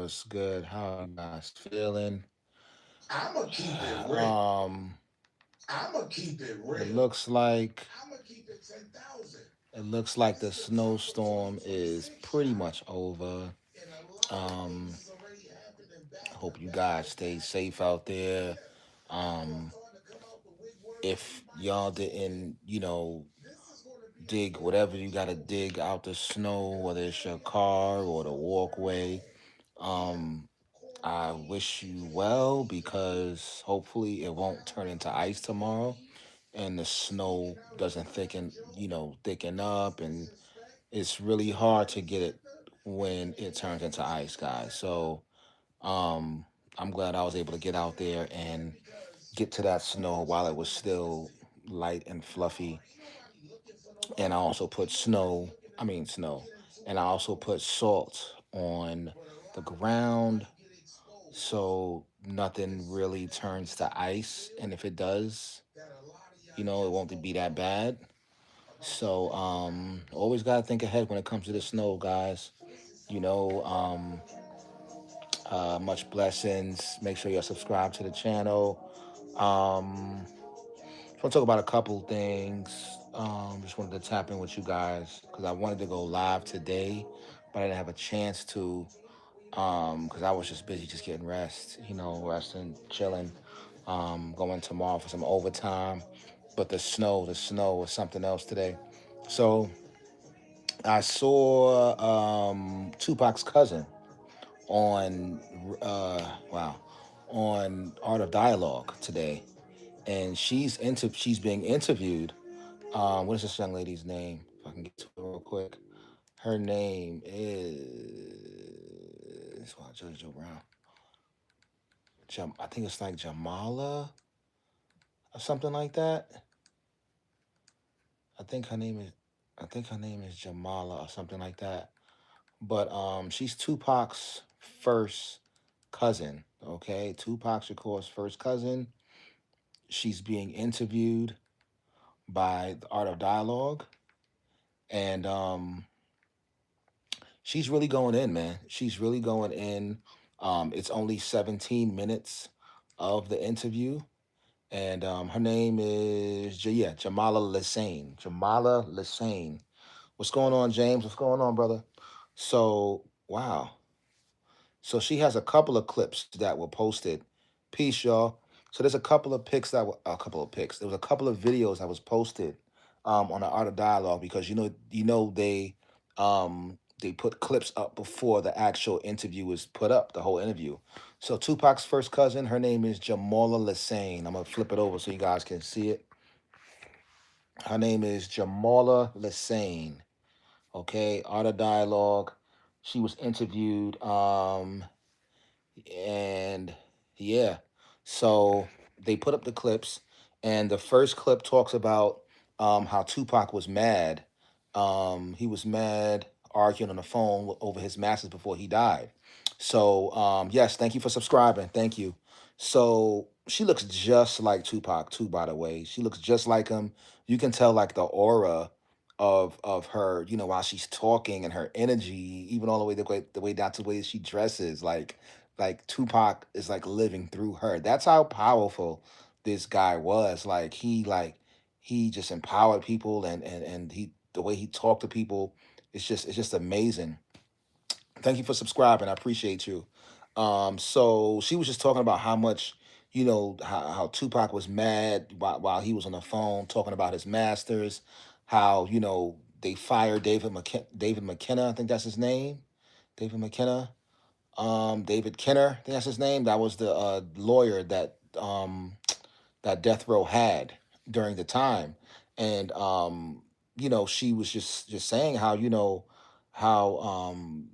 What's good? How are you guys feeling? I'ma keep it real. Um, I'ma keep it it real. looks like I'ma keep it 10,000. the It's the top of snowstorm is 2026, pretty Shot. much over. And a lot of Um, things is already happening I back to hope you back guys to stay back. safe out there. Yeah. People are Um, starting to come out the woodworks. We if might y'all have COVID. didn't, This is going to be a dig year whatever of you gotta exposure dig out the snow, because whether we it's your already got the car or the episodes every walkway. day. Yeah. Um, Corey I Keith, wish you aka well DJ Envy. because hopefully it won't Sound turn into ice effects, tomorrow JP. and the Smoking snow out with doesn't Fat Joe. thicken Peace, up, and disrespect. it's really hard to Jermaine get it Center, when it aka turns into ice, DJ guys. Envy. So um I'm glad I was able to It's get out getting there out there and because get to that don't snow get while y'all it was women still twisted. light and No, fluffy. ain't nobody looking for And I nobody. also put Ain't nobody snow, looking I to mean snow, get into and an I also put argument. salt on But a the lot of things ground might get exposed. so nothing It's really making turns me to ice. feel And if it does, that a lot of you y'all know, it just won't don't be that know bad. about the So things that matters. always gotta think ahead when it comes to the snow, guys. This is You something know, that much blessings. Make sure you're subscribed to the channel. Um, just want to talk about a couple things. Just wanted to tap in with you guys because I wanted to go live today, but I didn't have a chance to because I was just busy just getting rest, resting, chilling, going tomorrow for some overtime. But the snow was something else today. So I saw Tupac's cousin on wow, on Art of Dialogue today, and she's being interviewed. What is this young lady's name? If I can get to it real quick, her name is Jojo Brown. I think it's like Jamala or something like that. I think her name is I think her name is Jamala or something like that. But she's Tupac's first cousin. Okay, Tupac Shakur's first cousin. She's being interviewed by the Art of Dialogue, and she's really going in, man. She's really going in. It's only 17 minutes of the interview, and her name is Jamala Lesane. Jamala Lesane. What's going on, James? What's going on, brother? So wow. So she has a couple of clips that were posted. Peace, y'all. So there's a couple of pics that were a couple of pics. There was a couple of videos that was posted on the Art of Dialogue because they put clips up before the actual interview was put up, the whole interview. So Tupac's first cousin, her name is Jamala Lesane. I'm gonna flip it over so you guys can see it. Her name is Jamala Lesane. Okay, Art of Dialogue. She was interviewed. And yeah, so they put up the clips, and the first clip talks about how Tupac was mad. He was mad, arguing on the phone over his masters before he died. So yes, thank you for subscribing. Thank you. So she looks just like Tupac too, by the way. She looks just like him. You can tell like the aura of her, while she's talking, and her energy, even all the way down to the way she dresses, like Tupac is like living through her. That's how powerful this guy was. He just empowered people, and he the way he talked to people, it's just amazing. Thank you for subscribing. I appreciate you. So she was just talking about how much, how Tupac was mad while he was on the phone talking about his masters, how, they fired David McKenna, I think that's his name. David McKenna. David Kenner, I think that's his name. That was the lawyer that Death Row had during the time, and she was just saying how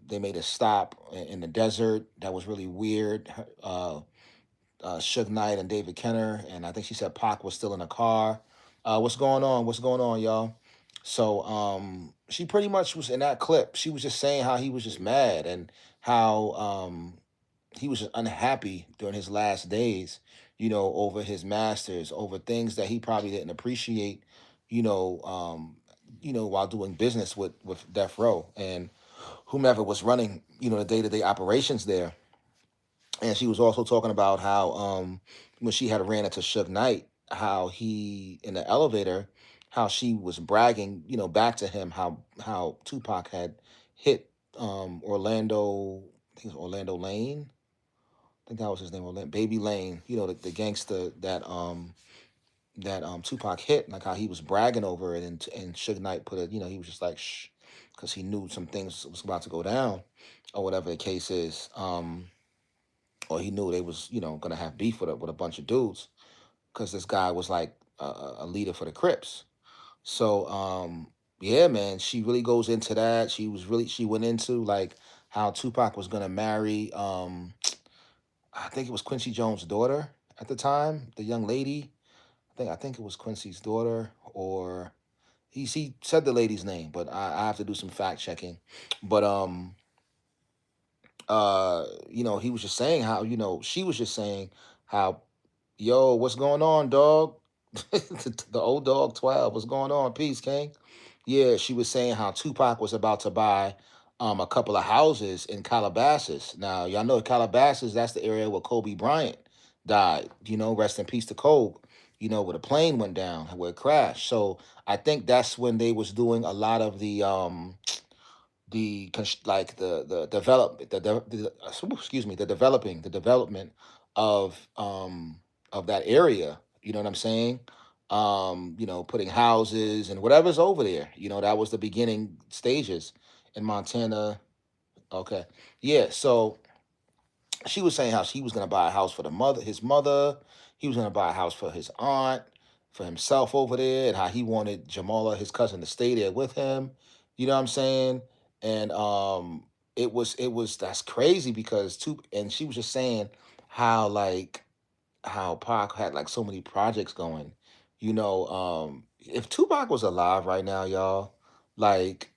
they made a stop in the desert that was really weird. Suge Knight and David Kenner, and I think she said Pac was still in the car. What's going on? What's going on, y'all? So she pretty much was in that clip. She was just saying how he was just mad and how he was just unhappy during his last days, over his masters, over things that he probably didn't appreciate, you know, while doing business with Death Row. And whomever was running, the day to day operations there. And she was also talking about how when she had ran into Suge Knight, how he in the elevator, how she was bragging, back to him how Tupac had hit Orlando, I think it was Orlando Lane. I think that was his name, Orlando, Baby Lane. The gangster that Tupac hit, like how he was bragging over it, and Suge Knight put it, he was just like shh, because he knew some things was about to go down, or whatever the case is. Or he knew they was gonna have beef with a bunch of dudes because this guy was like a leader for the Crips. So yeah, man, she really goes into that. She went into like how Tupac was gonna marry I think it was Quincy Jones' daughter at the time, the young lady. I think it was Quincy's daughter, or he said the lady's name, but I have to do some fact checking. But he was just saying how, she was just saying how, yo, what's going on, dog? The old dog 12, what's going on? Peace, King. Yeah, she was saying how Tupac was about to buy a couple of houses in Calabasas. Now, y'all know Calabasas, that's the area where Kobe Bryant died. Rest in peace to Kobe. Where the plane went down, where it crashed. So I think that's when they was doing a lot of like the develop excuse me, the development of that area, you know what I'm saying, putting houses and whatever's over there, that was the beginning stages in Montana. Okay. Yeah, so she was saying how she was going to buy a house for his mother. He was going to buy a house for his aunt, for himself over there, and how he wanted Jamala, his cousin, to stay there with him. You know what I'm saying? And it was that's crazy because and she was just saying how like how Pac had like so many projects going. If Tupac was alive right now, y'all, like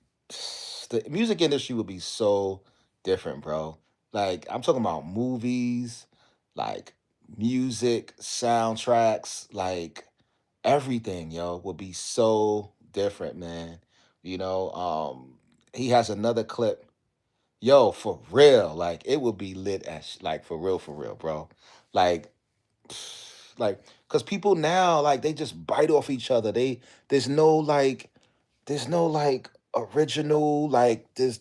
the music industry would be so different, bro. Like I'm talking about movies, like music, soundtracks, like everything, yo, would be so different, man. You know, he has another clip, yo, for real. Like it would be lit as like for real, bro. Like like because people now like they just bite off each other. There's no like there's no like original like this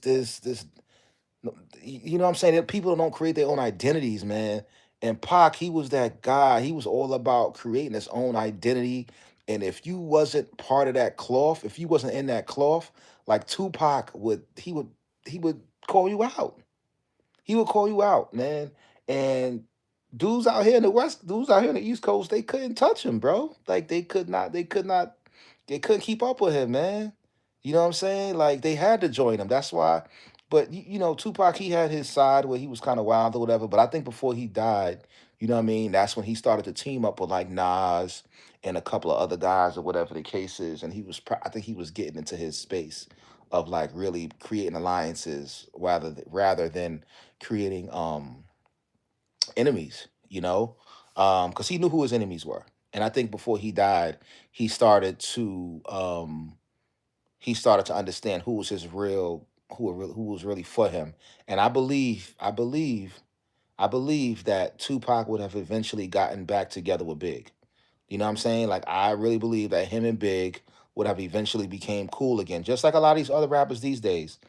no, you know what I'm saying? That people don't create their own identities, man. And Pac, he was that guy. He was all about creating his own identity. And if you wasn't part of that cloth, if you wasn't in that cloth, like Tupac would call you out. He would call you out, man. And dudes out here in the West, dudes out here in the East Coast, they couldn't touch him, bro. Like they couldn't keep up with him, man. You know what I'm saying? Like they had to join him. That's why. But Tupac, he had his side where he was kind of wild or whatever. But I think before he died, you know what I mean? That's when he started to team up with like Nas and a couple of other guys or whatever the case is. And I think he was getting into his space of like really creating alliances rather than creating enemies, because he knew who his enemies were. And I think before he died, he started to understand who was his real who was really for him. And I believe that Tupac would have eventually gotten back together with Big. You know what I'm saying? Like I really believe that him and Big would have eventually became cool again, just like a lot of these other rappers these days.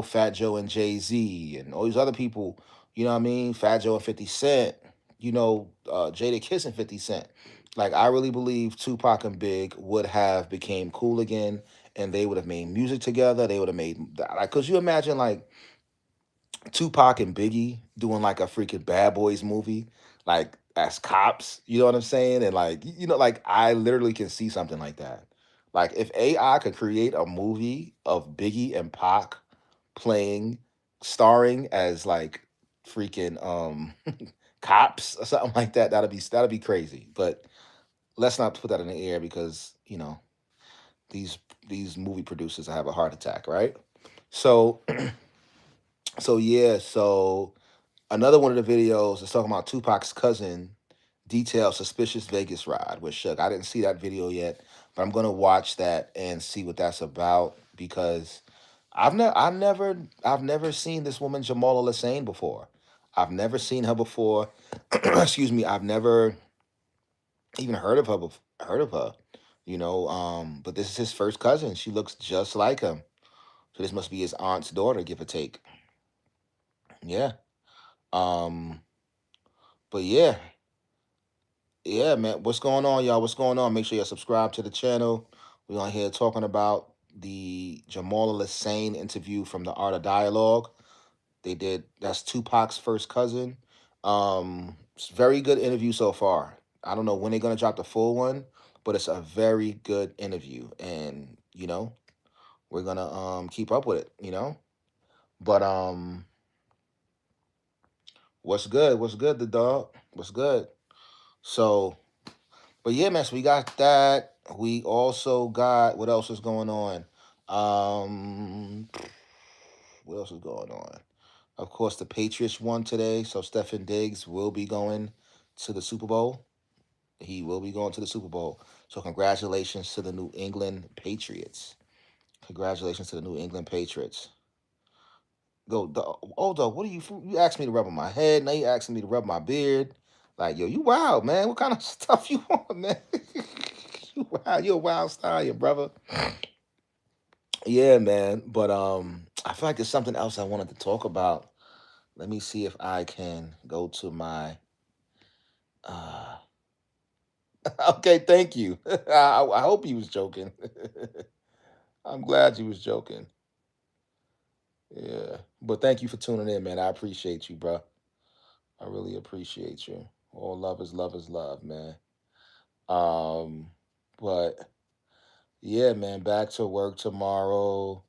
Fat Joe and Jay-Z and all these other people. You know what I mean? Fat Joe and 50 Cent. Jada Kiss and 50 Cent. Like I really believe Tupac and Big would have became cool again, and they would have made music together. They would have made like, cause you imagine like Tupac and Biggie doing like a freaking Bad Boys movie, like as cops. You know what I'm saying? And like like I literally can see something like that. Like if AI could create a movie of Biggie and Pac playing, starring as like freaking cops or something like that, that'd be crazy. But let's not put that in the air because these these movie producers have a heart attack, right? So so yeah, so another one of the videos is talking about Tupac's cousin detailed suspicious Vegas ride with Suge. I didn't see that video yet, but I'm gonna watch that and see what that's about because I've never seen this woman Jamala Lesane before. I've never seen her before. Excuse me. I've never even heard of her. Heard of her. But this is his first cousin. She looks just like him. So this must be his aunt's daughter, give or take. Yeah. Um. But yeah, yeah, man. What's going on, y'all? What's going on? Make sure you subscribe to the channel. We're on here talking about the Jamala Lesane interview from the Art of Dialogue. They did. That's Tupac's first cousin. It's a very good interview so far. I don't know when they're gonna drop the full one, but it's a very good interview, and we're gonna keep up with it. But what's good? What's good, the dog? What's good? So, but yeah, man. So we got that. We also got what else is going on? Um, what else is going on? Of course, the Patriots won today, so Stephen Diggs will be going to the Super Bowl. He will be going to the Super Bowl. So congratulations to the New England Patriots. Congratulations to the New England Patriots. Go, oh dog, what are you asked me to rub on my head, now you asking me to rub my beard. Like, yo, you wild, man. What kind of stuff you want, man? You wild, you a wild stallion, brother. Yeah, man. But I feel like there's something else I wanted to talk about. Let me see if I can go to my uh okay, thank you. I hope he was joking. I'm glad you was joking. Yeah. But thank you for tuning in, man. I appreciate you, bro. I really appreciate you. All love is love is love, man. Um, but yeah, man, back to work tomorrow.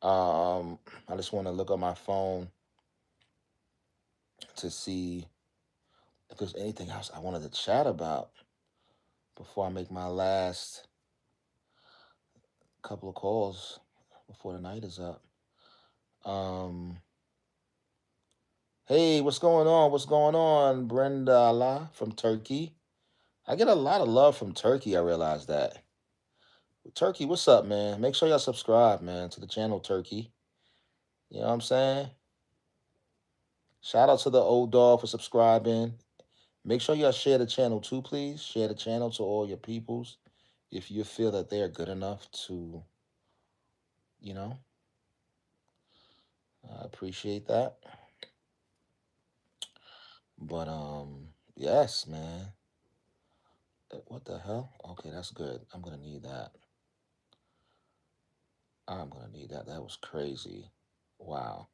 I just want to look on my phone to see if there's anything else I wanted to chat about before I make my last couple of calls before the night is up. Um, hey, what's going on? What's going on, Brenda Allah from Turkey? I get a lot of love from Turkey. I realize that. Turkey, what's up, man? Make sure y'all subscribe, man, to the channel, Turkey. You know what I'm saying? Shout out to the old dog for subscribing. Make sure y'all share the channel too, please. Share the channel to all your peoples if you feel that they are good enough to, you know, I appreciate that. But yes, man. What the hell? Okay, that's good. I'm gonna need that. I'm gonna need that. That was crazy. Wow.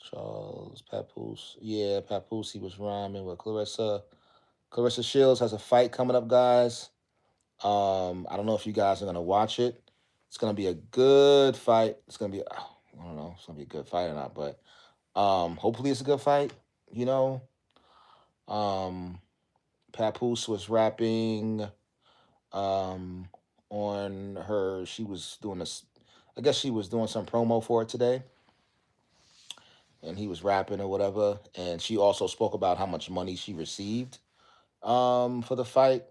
Charles Papoose. Yeah, Papoose, he was rhyming with Clarissa. Clarissa Shields has a fight coming up, guys. I don't know if you guys are gonna watch it. It's gonna be a good fight. It's gonna be I don't know, if it's gonna be a good fight or not, but hopefully it's a good fight. You know, um, Papoose was rapping um on her. She was doing this. I guess she was doing some promo for it today, and he was rapping or whatever. And she also spoke about how much money she received for the fight.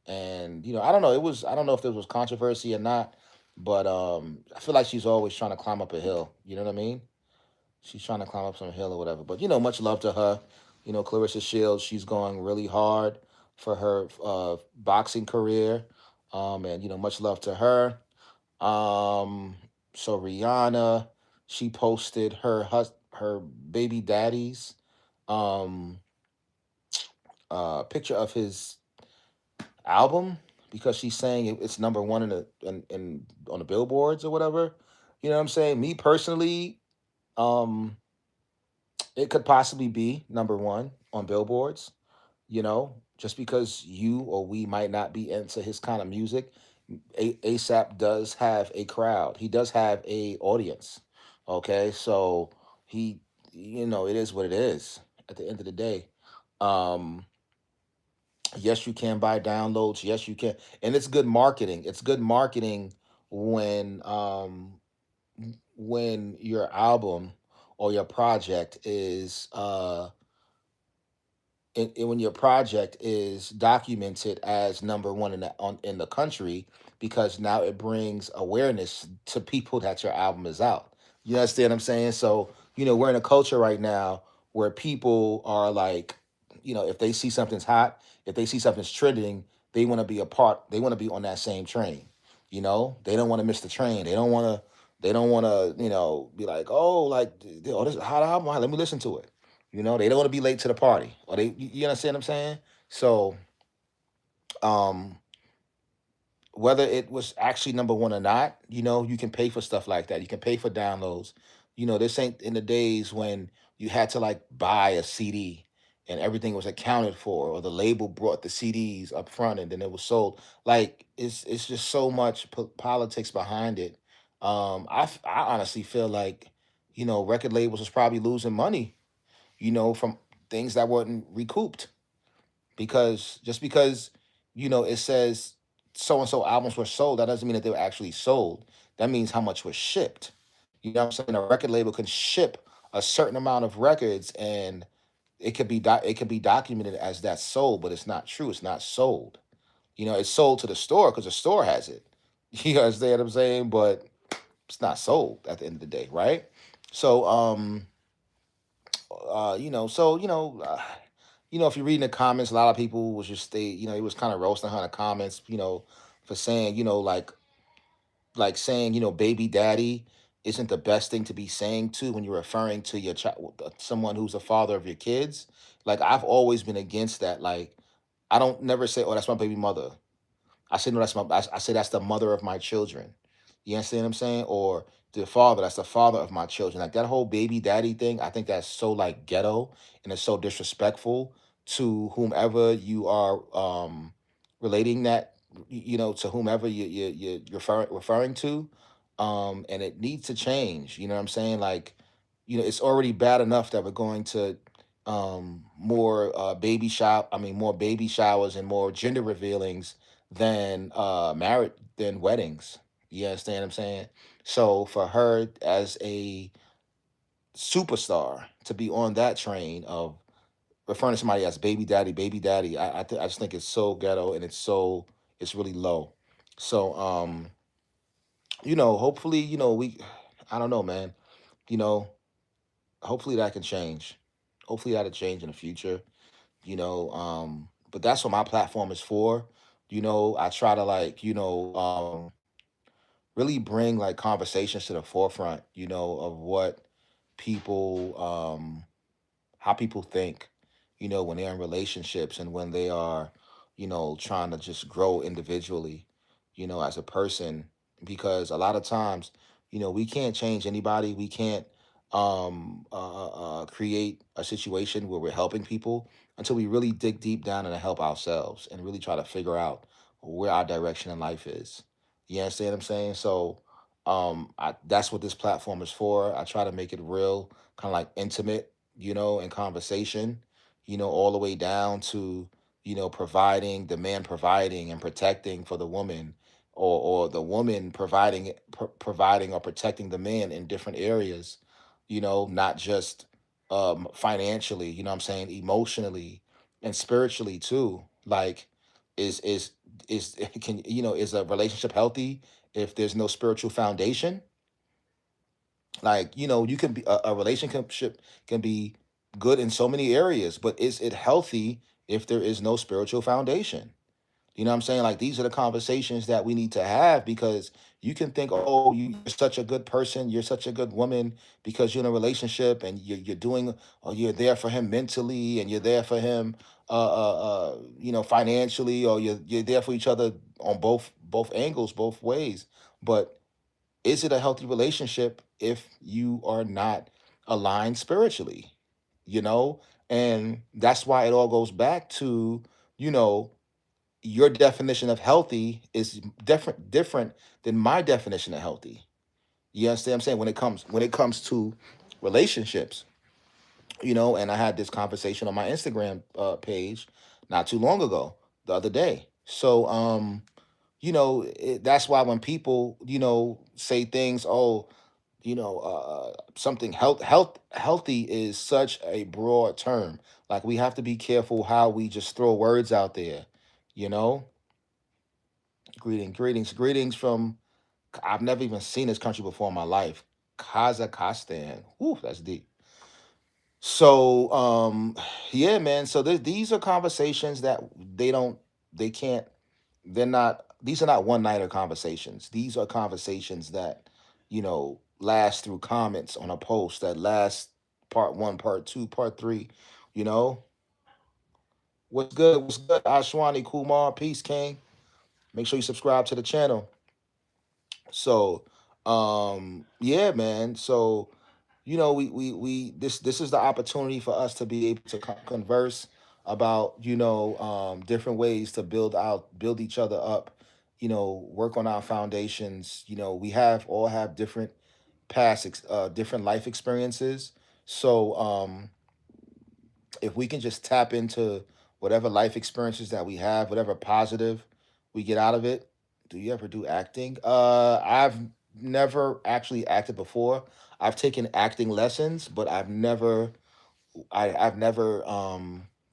And I don't know. I don't know if there was controversy or not, but I feel like she's always trying to climb up a hill. You know what I mean? She's trying to climb up some hill or whatever. But much love to her. Clarissa Shields. She's going really hard for her boxing career. And much love to her. Um, so Rihanna, she posted her baby daddy's um picture of his album because she's saying it's number one in on the billboards or whatever. You know what I'm saying? Me personally, um, it could possibly be number one on billboards. Just because you or we might not be into his kind of music, ASAP does have a crowd. He does have a audience. Okay, so he, it is what it is. At the end of the day, um, yes, you can buy downloads. Yes, you can, and it's good marketing. It's good marketing when your album or your project is when your project is documented as number one in the country, because now it brings awareness to people that your album is out. You understand what I'm saying? So we're in a culture right now where people are like, if they see something's hot, if they see something's trending, they want to be a part. They want to be on that same train. They don't want to miss the train. They don't want to. They don't want to, be like, oh, like, oh, this is a hot album. Let me listen to it. They don't want to be late to the party. Or you understand what I'm saying? So, um, whether it was actually number one or not, you can pay for stuff like that. You can pay for downloads. This ain't in the days when you had to like buy a CD and everything was accounted for, or the label brought the CDs up front and then it was sold. Like it's just so much politics behind it. I honestly feel like record labels was probably losing money, from things that weren't recouped, because just because it says so and so albums were sold, that doesn't mean that they were actually sold. That means how much was shipped. What I'm saying? A record label can ship a certain amount of records, and it could be documented as that sold, but it's not true. It's not sold. It's sold to the store because the store has it. You understand what I'm saying? But it's not sold at the end of the day, right? So if you read in the comments, a lot of people was just it was kind of roasting her in the comments, for saying, saying, baby daddy isn't the best thing to be saying to when you're referring to your child, someone who's a father of your kids. Like, I've always been against that. Like, I don't never say, oh, that's my baby mother. I say no, I say that's the mother of my children. You understand what I'm saying? Or the father, that's the father of my children. Like, that whole baby daddy thing, I think that's so like ghetto, and it's so disrespectful to whomever you are relating that, to whomever you're referring to. And it needs to change. You know what I'm saying? Like, it's already bad enough that we're going to more more baby showers and more gender revealings than married than weddings. You understand what I'm saying? So for her as a superstar to be on that train of referring to somebody as baby daddy, I just think it's so ghetto, and it's really low. So hopefully, we I don't know, man. You know, hopefully that can change. Hopefully that'll change in the future. But that's what my platform is for. I try to like, really bring like conversations to the forefront, of what people how people think, when they're in relationships and when they are, trying to just grow individually, as a person. Because a lot of times, we can't change anybody. We can't create a situation where we're helping people until we really dig deep down and help ourselves and really try to figure out where our direction in life is. You understand what I'm saying? So that's what this platform is for. I try to make it real, kind of like intimate, in conversation, all the way down to, providing, the man providing and protecting for the woman, or the woman providing or protecting the man in different areas, not just financially, what I'm saying, emotionally and spiritually too. Like, is can is a relationship healthy if there's no spiritual foundation? Like, you can be a relationship can be good in so many areas, but is it healthy if there is no spiritual foundation? You know what I'm saying? Like, these are the conversations that we need to have, because you can think, oh, you're such a good person, you're such a good woman because you're in a relationship and you're doing, or you're there for him mentally, and you're there for him, financially, or you're there for each other on both angles, both ways. But is it a healthy relationship if you are not aligned spiritually? You know, and that's why it all goes back to, you know, your definition of healthy is different than my definition of healthy. You understand what I'm saying? When it comes to relationships, and I had this conversation on my Instagram page not too long ago, the other day. So that's why when people say things, oh, something healthy is such a broad term. Like we have to be careful how we just throw words out there. You know, greetings from. I've never even seen this country before in my life. Kazakhstan. Whew, that's deep. So, yeah, man. So these are conversations that they don't, they can't, they're not. These are not one nighter conversations. These are conversations that, last through comments on a post that last part one, part two, part three. You know, what's good? What's good? Ashwani Kumar, peace, King. Make sure you subscribe to the channel. So, yeah, man. So, we this is the opportunity for us to be able to converse about different ways to build each other up, work on our foundations. We all have different different life experiences. So if we can just tap into whatever life experiences that we have, whatever positive we get out of it. Do you ever do acting? I've never actually acted before. I've taken acting lessons, but I've never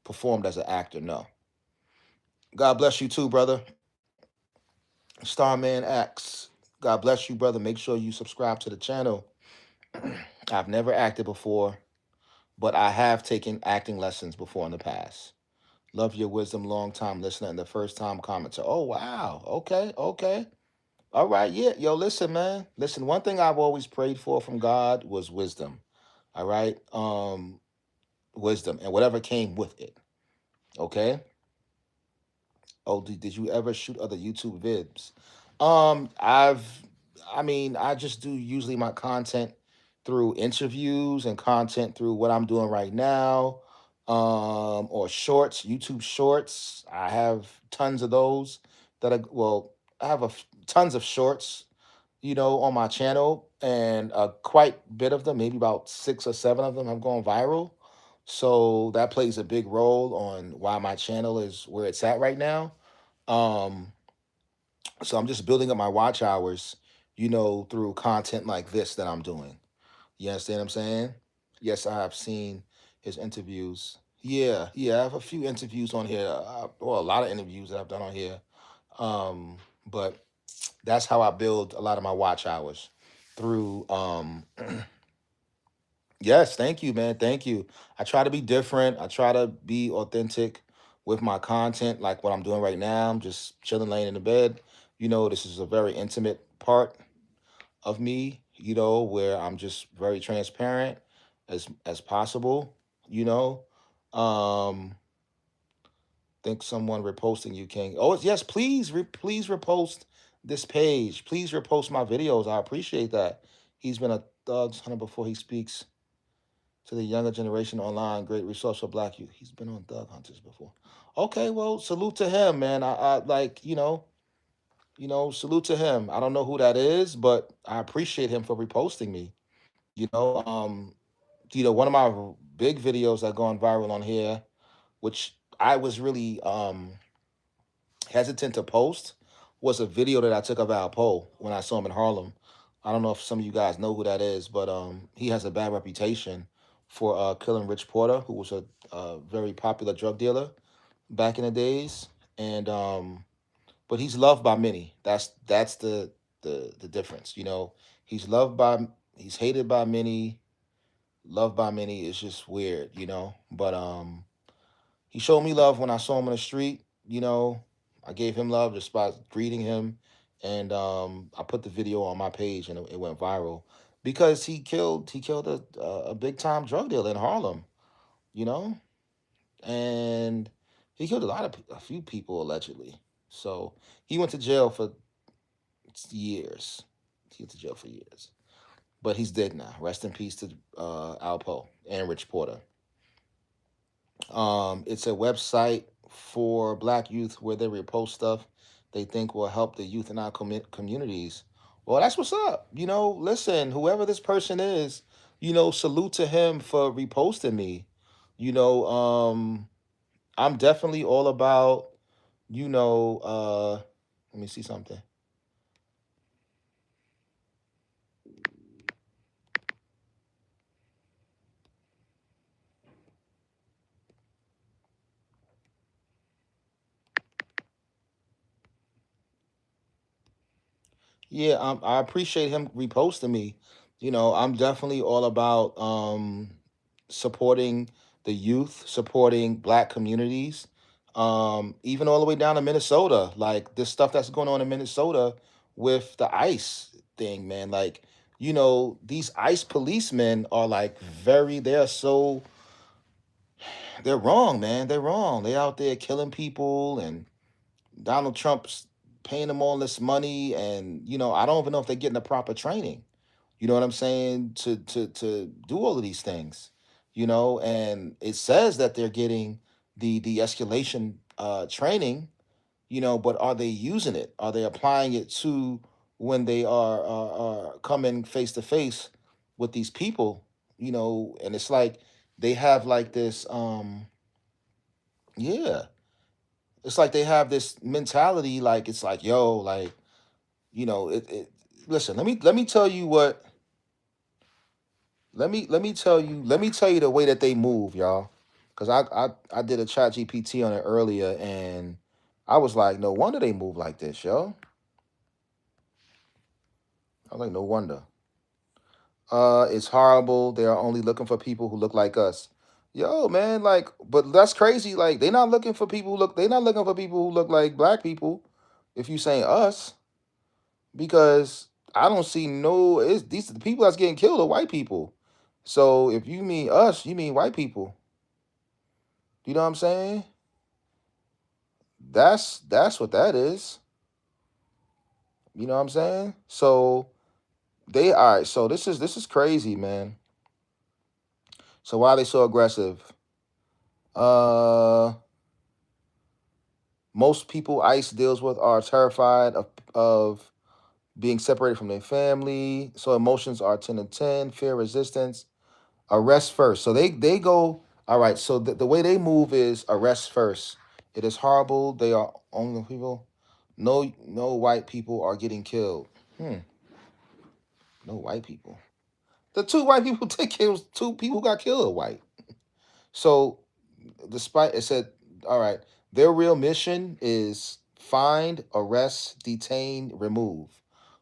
performed as an actor. No. God bless you too, brother. Starman X. God bless you, brother. Make sure you subscribe to the channel. I've never acted before, but I have taken acting lessons before in the past. Love your wisdom, long time listener, and the first time commenter. Oh wow. Okay, okay. All right, yeah. Yo, listen, man. Listen, one thing I've always prayed for from God was wisdom. All right. Wisdom and whatever came with it. Okay. Oh, did you ever shoot other YouTube vids? I've I mean, I just do usually my content through interviews and content through what I'm doing right now. Or shorts, YouTube shorts. I have tons of those I have tons of shorts, on my channel, and quite a bit of them, maybe about 6 or 7 of them have gone viral. So that plays a big role on why my channel is where it's at right now. Um, so I'm just building up my watch hours, through content like this that I'm doing. You understand what I'm saying? Yes, I have seen his interviews. Yeah, yeah, I have a few interviews on here, or a lot of interviews that I've done on here. But that's how I build a lot of my watch hours through. Yes, thank you, man. Thank you. I try to be different. I try to be authentic with my content, like what I'm doing right now. I'm just chilling, laying in the bed. This is a very intimate part of me, where I'm just very transparent as possible, you know. Um think someone reposting you, King. Oh, yes, please repost this page. Please repost my videos. I appreciate that. He's been a thug hunter before he speaks to the younger generation online. Great resource for Black youth. He's been on Thug Hunters before. Okay, well, salute to him, man. I like, salute to him. I don't know who that is, but I appreciate him for reposting me. You know, um, one of my big videos that gone viral on here, which I was really hesitant to post, was a video that I took of Al Poe when I saw him in Harlem. I don't know if some of you guys know who that is, but he has a bad reputation for killing Rich Porter, who was a very popular drug dealer back in the days. And but he's loved by many. That's the difference. He's loved by he's hated by many, loved by many. It's just weird, But he showed me love when I saw him in the street. I gave him love just by greeting him, and I put the video on my page, and it went viral because he killed a big time drug dealer in Harlem. You know, and he killed a few people allegedly. So he went to jail for years. He went to jail for years, but he's dead now. Rest in peace to Alpo and Rich Porter. It's a website for Black youth where they repost stuff they think will help the youth in our communities. Well, that's what's up. Listen, whoever this person is, salute to him for reposting me. You know, I'm definitely all about, you know, let me see something. Yeah, I appreciate him reposting me. I'm definitely all about supporting the youth, supporting black communities, even all the way down to Minnesota. Like this stuff that's going on in Minnesota with the ICE thing, man. Like, these ICE policemen are like they're so, they're wrong, man. They're wrong. They out there killing people, and Donald Trump's paying them all this money, and I don't even know if they're getting the proper training. You know what I'm saying? To do all of these things, and it says that they're getting the de-escalation training, but are they using it? Are they applying it to when they are coming face to face with these people? And it's like they have like this, yeah, it's like they have this mentality, like it's like, yo, like, it listen, let me tell you what, let me tell you the way that they move, y'all. Because I did a chat GPT on it earlier, and I was like, no wonder they move like this, yo. I was like, no wonder. It's horrible. They are only looking for people who look like us. Yo, man, like, but that's crazy. Like, they're not looking for people who look like black people. If you saying us, because I don't see no. It's these the people that's getting killed are white people. So if you mean us, you mean white people. You know what I'm saying? That's what that is. You know what I'm saying? So they all right. So this is crazy, man. So why are they so aggressive? Uh, Most people ICE deals with are terrified of being separated from their family. So emotions are 10 and 10. Fear, resistance, arrest first. So they go, all right. So the way they move is arrest first. It is horrible. They are only people. No white people are getting killed. Hmm. No white people. The two white people take kills. Two people who got killed are white. So despite it said, all right, their real mission is find, arrest, detain, remove.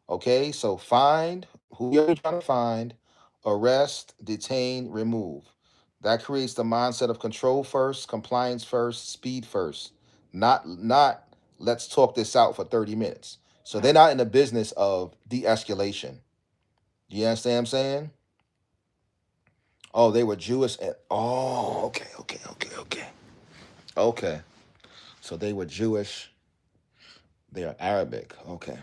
Okay, so find whoever you're trying to find, arrest, detain, remove. That creates the mindset of control first, compliance first, speed first. Not let's talk this out for 30 minutes. So they're not in the business of de-escalation. You understand what I'm saying? Oh, they were Jewish and oh, okay. So they were Jewish. They are Arabic. Okay.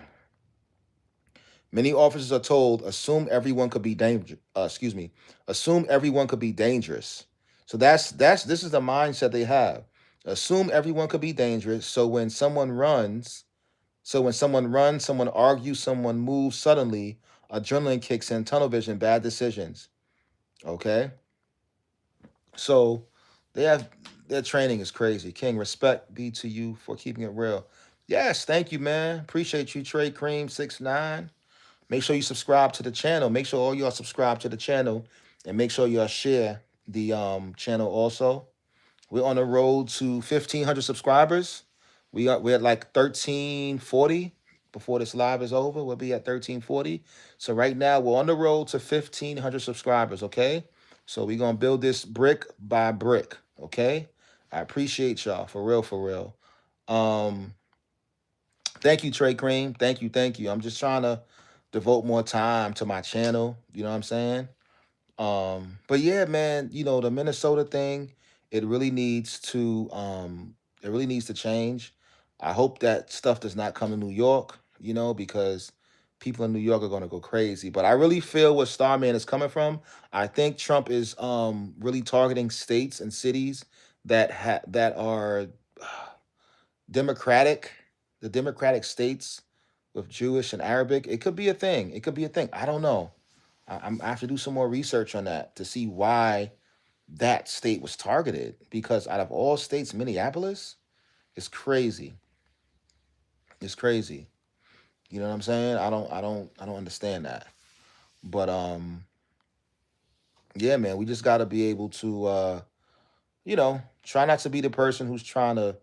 Many officers are told assume everyone could be dangerous. Excuse me. Assume everyone could be dangerous. So that's this is the mindset they have. Assume everyone could be dangerous. So when someone runs, someone argues, someone moves suddenly, adrenaline kicks in, tunnel vision, bad decisions. Okay. So they have their training is crazy. King, respect be to you for keeping it real. Yes, thank you, man. Appreciate you, Trade Cream 69. Make sure you subscribe to the channel. Make sure all y'all subscribe to the channel, and make sure y'all share the channel also. We're on the road to 1,500 subscribers. We're at like 1340. Before this live is over, we'll be at 1340. So right now we're on the road to 1,500 subscribers. Okay, so we're gonna build this brick by brick. Okay, I appreciate y'all for real, for real. Um, Thank you, Trey Cream. Thank you. I'm just trying to devote more time to my channel. You know what I'm saying? But yeah, man, the Minnesota thing, it really needs to change. I hope that stuff does not come to New York, because people in New York are gonna go crazy. But I really feel where Starman is coming from. I think Trump is really targeting states and cities that are democratic, the democratic states with Jewish and Arabic. It could be a thing. It could be a thing. I don't know. I have to do some more research on that to see why that state was targeted. Because out of all states, Minneapolis is crazy. It's crazy. You know what I'm saying? I don't understand that. But yeah, man, we just got to be able to try not to be the person who's trying to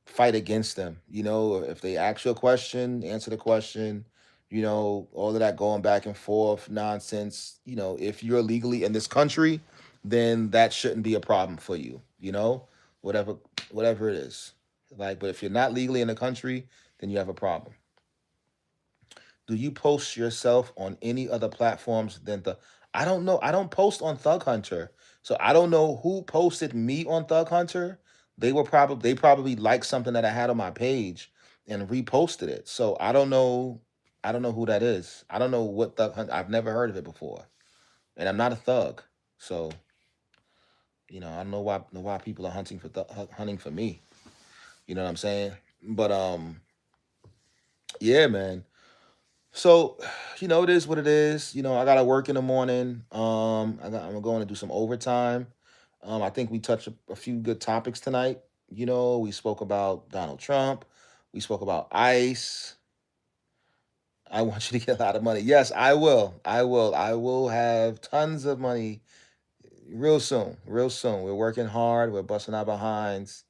fight against them. If they ask you a question, answer the question. All of that going back and forth nonsense. If you're legally in this country, then that shouldn't be a problem for you. Whatever, whatever it is. Like, but if you're not legally in the country, then you have a problem. Do you post yourself on any other platforms than the? I don't know. I don't post on Thug Hunter, so I don't know who posted me on Thug Hunter. They probably liked something that I had on my page and reposted it. So I don't know. I don't know who that is. I don't know what Thug Hunter. I've never heard of it before, and I'm not a thug. So I don't know why people are hunting for me. You know what I'm saying? But yeah, man. So, it is what it is. I gotta work in the morning. I'm going to do some overtime. I think we touched a few good topics tonight. We spoke about Donald Trump. We spoke about ICE. I want you to get a lot of money. Yes, I will. I will. I will have tons of money real soon. Real soon. We're working hard. We're busting our behinds,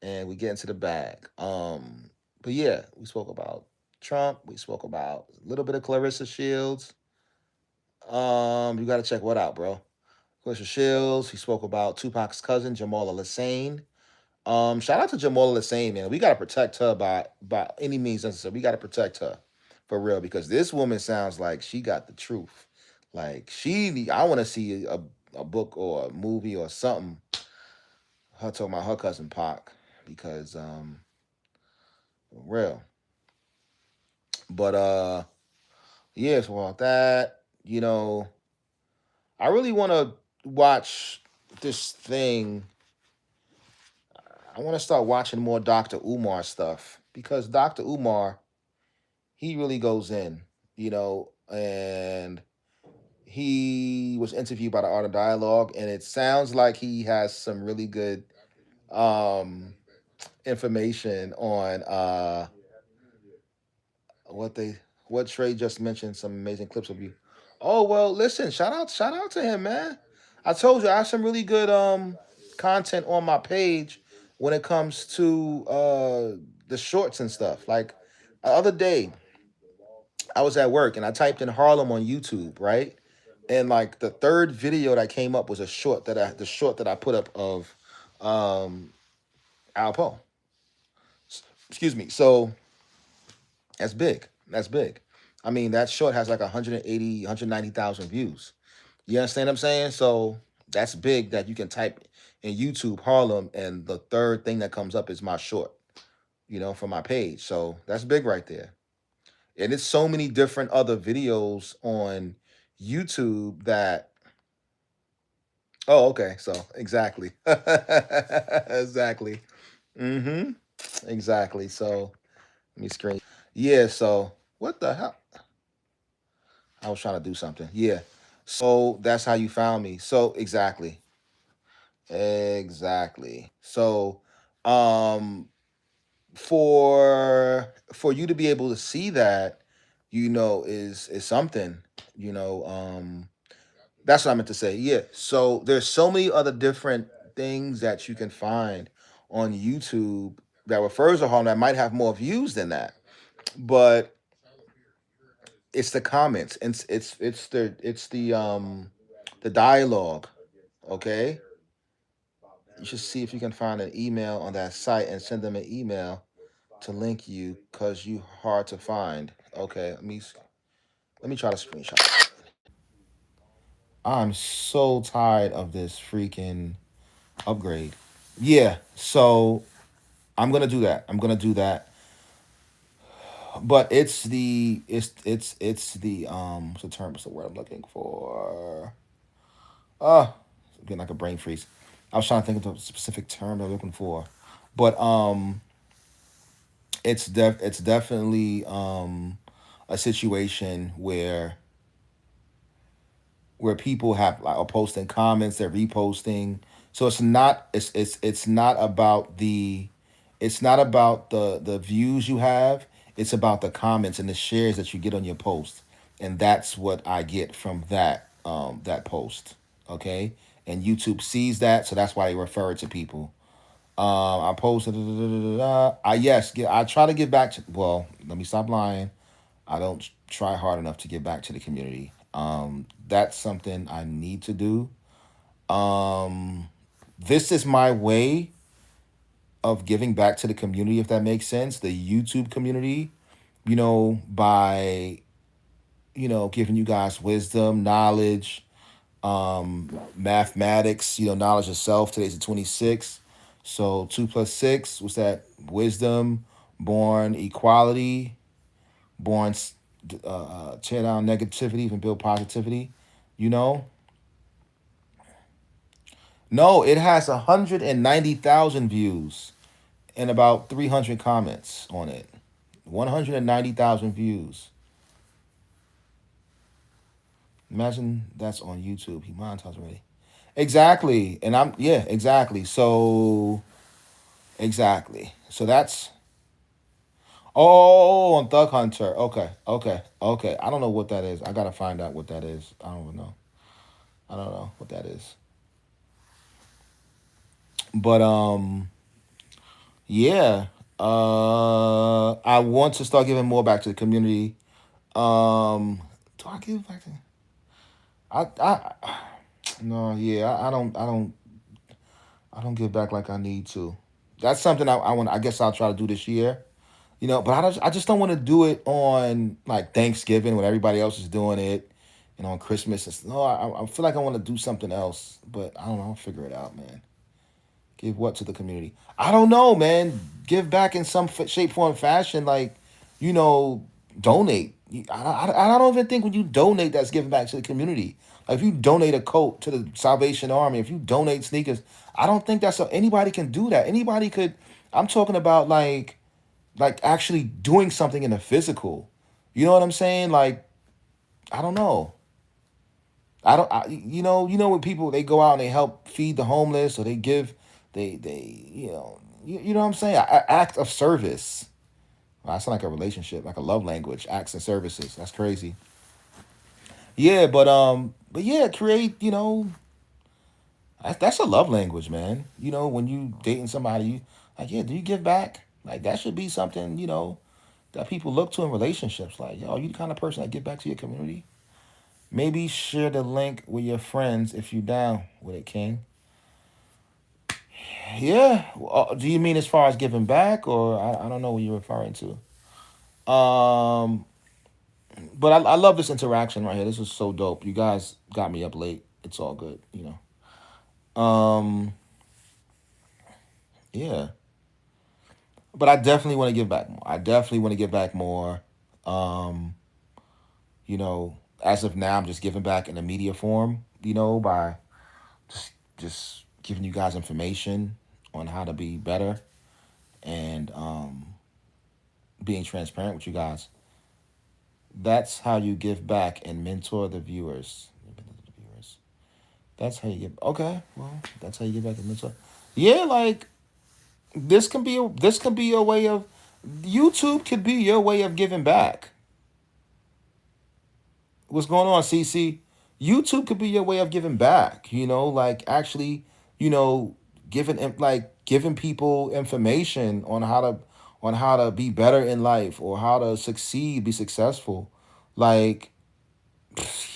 and we get into the bag. But yeah, we spoke about Trump. We spoke about a little bit of Clarissa Shields. You got to check what out, bro. Clarissa Shields. He spoke about Tupac's cousin Jamala Lesane. Shout out to Jamala Lesane, man. We got to protect her by any means necessary. We got to protect her for real because this woman sounds like she got the truth. Like I want to see a book or a movie or something. Her talking about her cousin Pac because for real. But yeah, so about that, I really want to watch this thing. I want to start watching more Dr. Umar stuff because Dr. Umar, he really goes in, and he was interviewed by the Art of Dialogue, and it sounds like he has some really good um, information on what they what Trey just mentioned. Some amazing clips of you. Oh well, listen, shout out to him, man. I told you I have some really good content on my page when it comes to the shorts and stuff. Like the other day, I was at work and I typed in Harlem on YouTube, right? And like the third video that came up was the short that I put up of um Alpo. Excuse me. So that's big. That's big. I mean, that short has like 180, 190,000 views. You understand what I'm saying? So that's big that you can type in YouTube Harlem and the third thing that comes up is my short, for my page. So that's big right there. And it's so many different other videos on YouTube that oh, okay. So exactly. Exactly. Mm-hmm. Exactly. So let me screen. Yeah, so what the hell? I was trying to do something. Yeah. So that's how you found me. So exactly. Exactly. So um for you to be able to see that, is something, you know, um that's what I meant to say. Yeah. So there's so many other different things that you can find on YouTube that refers to home that might have more views than that. But it's the comments. It's the dialogue. Okay. You should see if you can find an email on that site and send them an email to link you because you hard to find. Okay, let me try to screenshot. I'm so tired of this freaking upgrade. Yeah, so I'm gonna do that. I'm gonna do that. But what's the term? What's the word I'm looking for? Uh getting like a brain freeze. I was trying to think of the specific term I'm looking for. But it's definitely a situation where people have like are posting comments, they're reposting. So it's not about the views you have. It's about the comments and the shares that you get on your post, and that's what I get from that post. Okay, and YouTube sees that, so that's why they refer it to people. I posted. I try to get back to. Well, let me stop lying. I don't try hard enough to give back to the community. That's something I need to do. Um, this is my way of giving back to the community, if that makes sense. The YouTube community, by giving you guys wisdom, knowledge, mathematics, knowledge of self. Today's the 26th. So 2 plus 6, what's that? Wisdom, born equality, born tear down negativity and build positivity. You know, no, it has 190,000 views and about 300 comments on it. 190,000 views. Imagine that's on YouTube. He monetized already. Exactly. And yeah, exactly. So, exactly. So that's, on Thug Hunter. Okay, okay, okay. I don't know what that is. I gotta find out what that is. I don't know. I don't know what that is. But, yeah. I want to start giving more back to the community. Do I give back to, I, no, yeah, I don't give back like I need to. That's something I want. I guess I'll try to do this year. But I just don't want to do it on like Thanksgiving when everybody else is doing it, and on Christmas. No, I feel like I want to do something else, but I don't know. I'll figure it out, man. Give what to the community? I don't know, man. Give back in some shape, form, fashion. Like, you know, donate. I don't even think when you donate, that's giving back to the community. Like, if you donate a coat to the Salvation Army, if you donate sneakers, I don't think anybody can do that. Anybody could. I'm talking about like actually doing something in the physical. You know what I'm saying? Like, I don't know. I don't. When people they go out and they help feed the homeless or they give, they you know what I'm saying? Act of service. Well, that's like a relationship, like a love language. Acts and services. That's crazy. Yeah, but yeah, create. That's a love language, man. When you dating somebody, you like, yeah, do you give back? Like that should be something that people look to in relationships. Like, yo, you the kind of person that give back to your community. Maybe share the link with your friends if you down with it, King. Yeah. Do you mean as far as giving back, or I don't know what you're referring to? Um, but I love this interaction right here. This is so dope. You guys got me up late. It's all good. Yeah. But I definitely want to give back more. I definitely want to give back more. Um, as of now, I'm just giving back in a media form. By just giving you guys information on how to be better and being transparent with you guys. That's how you give back and mentor the viewers. That's how you give. Okay, well, that's how you give back and mentor. Yeah, like this can be a way of YouTube could be your way of giving back. What's going on, CC? YouTube could be your way of giving back. Like actually, you know, giving people information on how to be better in life or how to succeed, be successful. Like,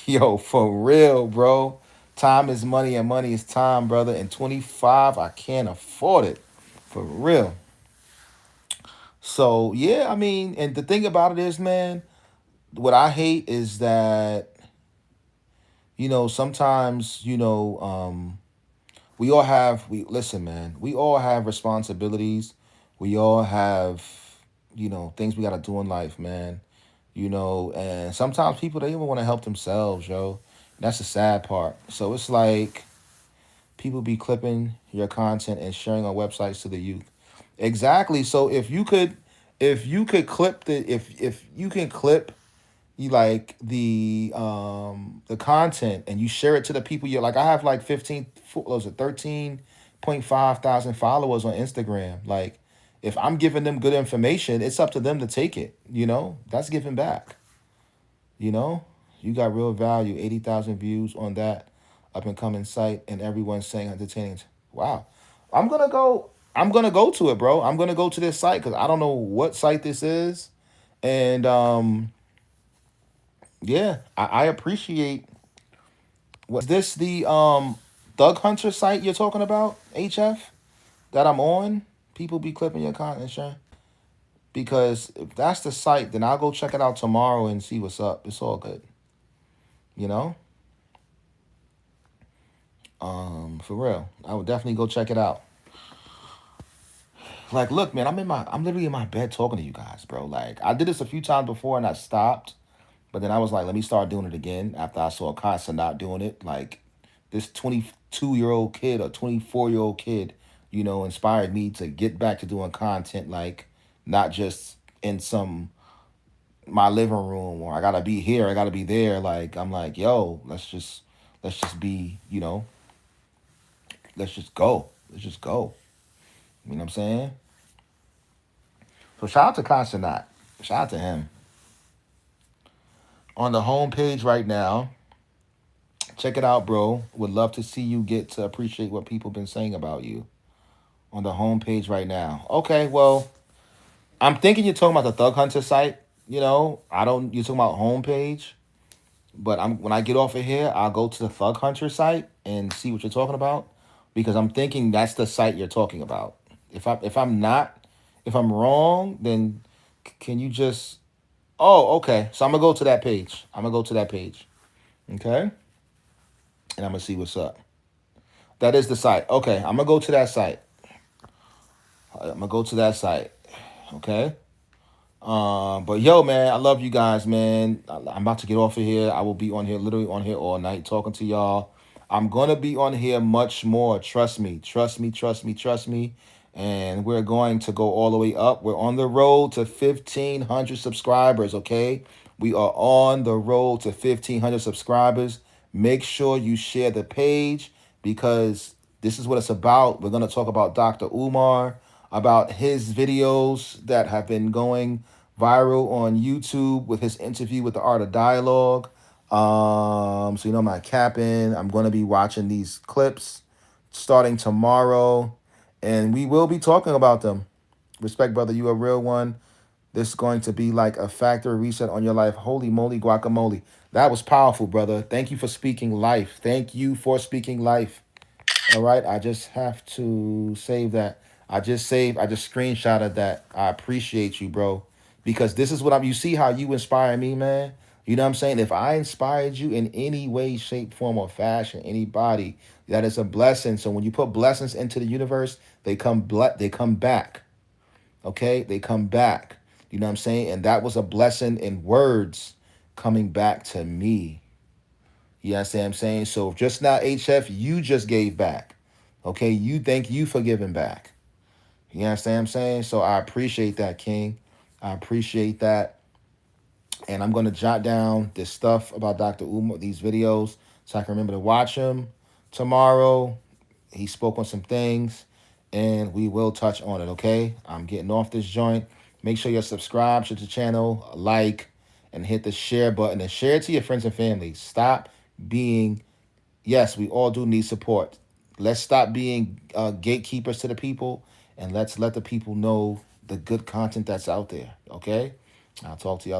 yo, for real, bro. Time is money and money is time, brother. And 25, I can't afford it. For real. So, yeah, I mean, and the thing about it is, man, what I hate is that, sometimes, we listen, man, we all have responsibilities. We all have, things we got to do in life, man. And sometimes people, they even want to help themselves, yo. That's the sad part. So it's like people be clipping your content and sharing on websites to the youth. Exactly. So if you could clip if you can clip you like the content and you share it to the people you like. I have like 15, what was it, 13.5 thousand followers on Instagram. Like, if I'm giving them good information, it's up to them to take it. That's giving back. You know, you got real value. 80,000 views on that up and coming site, and everyone's saying entertaining. Wow, I'm gonna go. I'm gonna go to it, bro. I'm gonna go to this site because I don't know what site this is, and Yeah, I appreciate. What is this? The Thug Hunter site you're talking about? HF that I'm on. People be clipping your content, Shay. Because if that's the site, then I'll go check it out tomorrow and see what's up. It's all good, you know. For real, I would definitely go check it out. Like, look, man, I'm literally in my bed talking to you guys, bro. Like, I did this a few times before and I stopped, but then I was like, let me start doing it again after I saw Casa not doing it. Like, this 22-year-old kid or 24-year-old kid, inspired me to get back to doing content, like, not just in some my living room or I gotta be here, I gotta be there. Like, I'm like, yo, let's just be, let's just go. Let's just go. You know what I'm saying? So shout out to Consonant. Shout out to him. On the homepage right now, check it out, bro. Would love to see you get to appreciate what people been saying about you. On the homepage right now. Okay, well, I'm thinking you're talking about the Thug Hunter site. I don't. You're talking about homepage, but I'm when I get off of here, I'll go to the Thug Hunter site and see what you're talking about, because I'm thinking that's the site you're talking about. If I'm not, if I'm wrong, then can you just? Oh, okay. So I'm gonna go to that page. I'm gonna go to that page. Okay, and I'm gonna see what's up. That is the site. Okay, I'm gonna go to that site. I'm gonna go to that site. Okay. But yo, man, I love you guys, man. I'm about to get off of here. I will be on here, literally on here all night talking to y'all. I'm gonna be on here much more. Trust me, trust me, trust me, trust me. And we're going to go all the way up. We're on the road to 1,500 subscribers, okay? We are on the road to 1,500 subscribers. Make sure you share the page, because this is what it's about. We're gonna talk about Dr. Umar, about his videos that have been going viral on YouTube with his interview with the Art of Dialogue. So I'm not capping. I'm gonna be watching these clips starting tomorrow, and we will be talking about them. Respect, brother. You a real one. This is going to be like a factory reset on your life. Holy moly, guacamole. That was powerful, brother. Thank you for speaking life. Thank you for speaking life. All right, I just have to save that. I just screenshotted that. I appreciate you, bro. Because this is what you see how you inspire me, man. You know what I'm saying? If I inspired you in any way, shape, form, or fashion, anybody, that is a blessing. So when you put blessings into the universe, they come back. Okay? They come back. You know what I'm saying? And that was a blessing in words coming back to me. You understand what I'm saying? So just now, HF, you just gave back. Okay, you thank you for giving back. You understand what I'm saying? So I appreciate that, King. I appreciate that. And I'm gonna jot down this stuff about Dr. Umar, these videos, so I can remember to watch them tomorrow. He spoke on some things, and we will touch on it, okay? I'm getting off this joint. Make sure you're subscribed to the channel, like, and hit the share button and share it to your friends and family. Stop being, yes, we all do need support. Let's stop being gatekeepers to the people, and let's let the people know the good content that's out there, okay? I'll talk to y'all